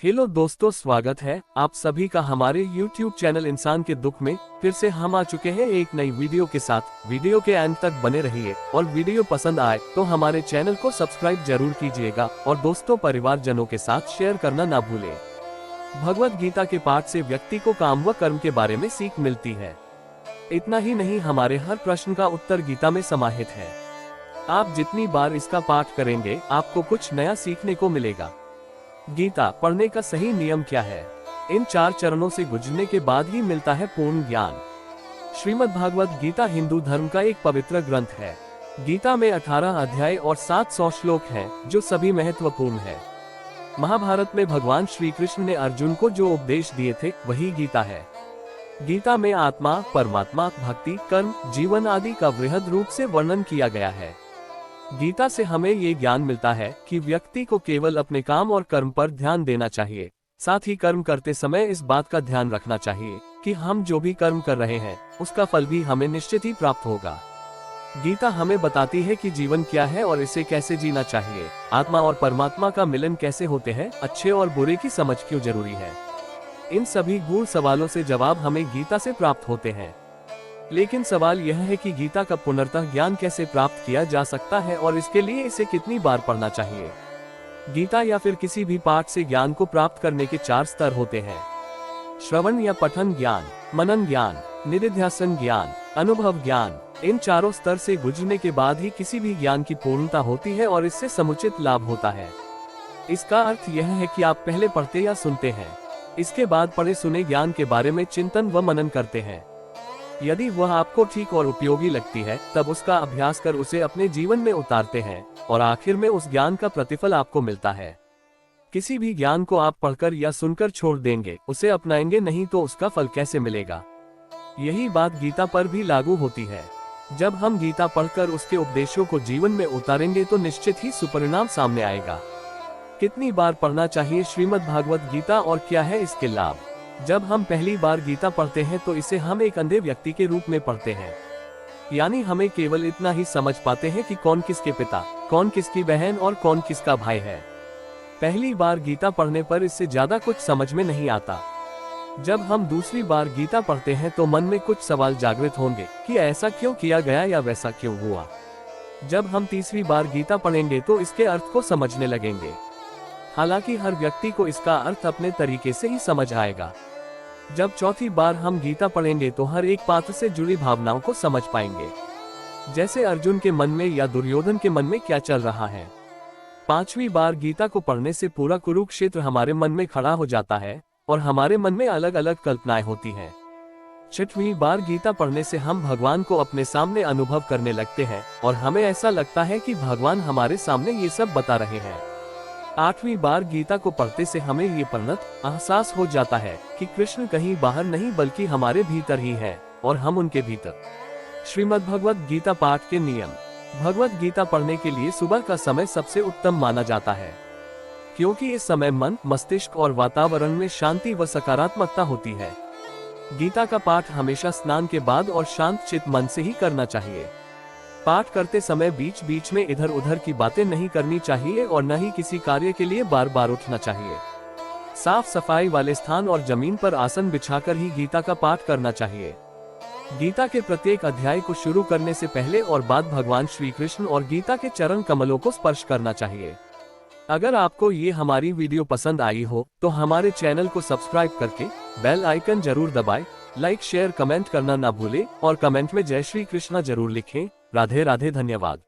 Hello दोस्तों, स्वागत है आप सभी का हमारे YouTube चैनल इंसान के दुख में। फिर से हम आ चुके हैं एक नई वीडियो के साथ। वीडियो के अंत तक बने रहिए और वीडियो पसंद आए तो हमारे चैनल को सब्सक्राइब जरूर कीजिएगा और दोस्तों परिवार जनों के साथ शेयर करना ना भूलें। भगवत गीता के पाठ से व्यक्ति को काम व कर्म के बारे में सीख मिलती है। इतना ही नहीं, हमारे हर प्रश्न का उत्तर गीता में समाहित है। आप जितनी बार इसका पाठ करेंगे आपको कुछ नया सीखने को मिलेगा। गीता पढ़ने का सही नियम क्या है? इन 4 चरणों से गुजरने के बाद ही मिलता है पूर्ण ज्ञान। श्रीमद् भागवत गीता हिंदू धर्म का एक पवित्र ग्रंथ है। गीता में 18 अध्याय और 700 श्लोक हैं, जो सभी महत्वपूर्ण है। महाभारत में भगवान श्री कृष्ण ने अर्जुन को जो उपदेश दिए थे वही गीता है। गीता में आत्मा, परमात्मा, भक्ति, कर्म, जीवन आदि का वृहद रूप से वर्णन किया गया है। गीता से हमें ये ज्ञान मिलता है कि व्यक्ति को केवल अपने काम और कर्म पर ध्यान देना चाहिए। साथ ही कर्म करते समय इस बात का ध्यान रखना चाहिए कि हम जो भी कर्म कर रहे हैं उसका फल भी हमें निश्चित ही प्राप्त होगा। गीता हमें बताती है कि जीवन क्या है और इसे कैसे जीना चाहिए। आत्मा और परमात्मा का मिलन कैसे होते हैं, अच्छे और बुरे की समझ क्यों जरूरी है। इन सभी गूढ़ सवालों से जवाब हमें गीता से प्राप्त होते हैं। लेकिन सवाल यह है कि गीता का पुनर्तः ज्ञान कैसे प्राप्त किया जा सकता है और इसके लिए इसे कितनी बार पढ़ना चाहिए। गीता या फिर किसी भी पाठ से ज्ञान को प्राप्त करने के 4 स्तर होते हैं: श्रवण या पठन ज्ञान, मनन ज्ञान, निधिध्यासन ज्ञान, अनुभव ज्ञान। इन चारों स्तर से गुजरने के बाद ही किसी भी ज्ञान की पूर्णता होती है और इससे समुचित लाभ होता है। इसका अर्थ यह है कि आप पहले पढ़ते या सुनते हैं, इसके बाद पढ़े सुने ज्ञान के बारे में चिंतन व मनन करते हैं। यदि वह आपको ठीक और उपयोगी लगती है तब उसका अभ्यास कर उसे अपने जीवन में उतारते हैं और आखिर में उस ज्ञान का प्रतिफल आपको मिलता है। किसी भी ज्ञान को आप पढ़कर या सुनकर छोड़ देंगे, उसे अपनाएंगे नहीं तो उसका फल कैसे मिलेगा। यही बात गीता पर भी लागू होती है। जब हम गीता पढ़कर उसके उपदेशों को जीवन में उतारेंगे तो निश्चित ही सुपरिणाम सामने आएगा। कितनी बार पढ़ना चाहिए श्रीमद् भागवत गीता और क्या है इसके लाभ? जब हम पहली बार गीता पढ़ते हैं तो इसे हम एक अंधे व्यक्ति के रूप में पढ़ते हैं। यानी हमें केवल इतना ही समझ पाते हैं कि कौन किसके पिता, कौन किसकी बहन और कौन किसका भाई है। पहली बार गीता पढ़ने पर इससे ज्यादा कुछ समझ में नहीं आता। जब हम दूसरी बार गीता पढ़ते हैं तो मन में कुछ सवाल जागृत होंगे कि ऐसा क्यों किया गया या वैसा क्यों हुआ। जब हम तीसरी बार गीता पढ़ेंगे तो इसके अर्थ को समझने लगेंगे। हालांकि हर व्यक्ति को इसका अर्थ अपने तरीके से ही समझ आएगा। जब चौथी बार हम गीता पढ़ेंगे तो हर एक पात्र से जुड़ी भावनाओं को समझ पाएंगे, जैसे अर्जुन के मन में या दुर्योधन के मन में क्या चल रहा है। 5वीं बार गीता को पढ़ने से पूरा कुरुक्षेत्र हमारे मन में खड़ा हो जाता है और हमारे मन में अलग अलग कल्पनाएं होती हैं। 6वीं बार गीता पढ़ने से हम भगवान को अपने सामने अनुभव करने लगते हैं और हमें ऐसा लगता है कि भगवान हमारे सामने ये सब बता रहे हैं। 8वीं बार गीता को पढ़ते से हमें ये परिणत एहसास हो जाता है कि कृष्ण कहीं बाहर नहीं बल्कि हमारे भीतर ही है और हम उनके भीतर। श्रीमद् भगवत गीता पाठ के नियम। भगवत गीता पढ़ने के लिए सुबह का समय सबसे उत्तम माना जाता है, क्योंकि इस समय मन, मस्तिष्क और वातावरण में शांति व सकारात्मकता होती है। गीता का पाठ हमेशा स्नान के बाद और शांत चित्त मन से ही करना चाहिए। पाठ करते समय बीच बीच में इधर उधर की बातें नहीं करनी चाहिए और न ही किसी कार्य के लिए बार बार उठना चाहिए। साफ सफाई वाले स्थान और जमीन पर आसन बिछाकर ही गीता का पाठ करना चाहिए। गीता के प्रत्येक अध्याय को शुरू करने से पहले और बाद भगवान श्री कृष्ण और गीता के चरण कमलों को स्पर्श करना चाहिए। अगर आपको ये हमारी वीडियो पसंद आई हो तो हमारे चैनल को सब्सक्राइब करके बेल आइकन जरूर दबाएं, लाइक शेयर कमेंट करना ना भूले और कमेंट में जय श्री कृष्णा जरूर लिखें। राधे राधे, धन्यवाद।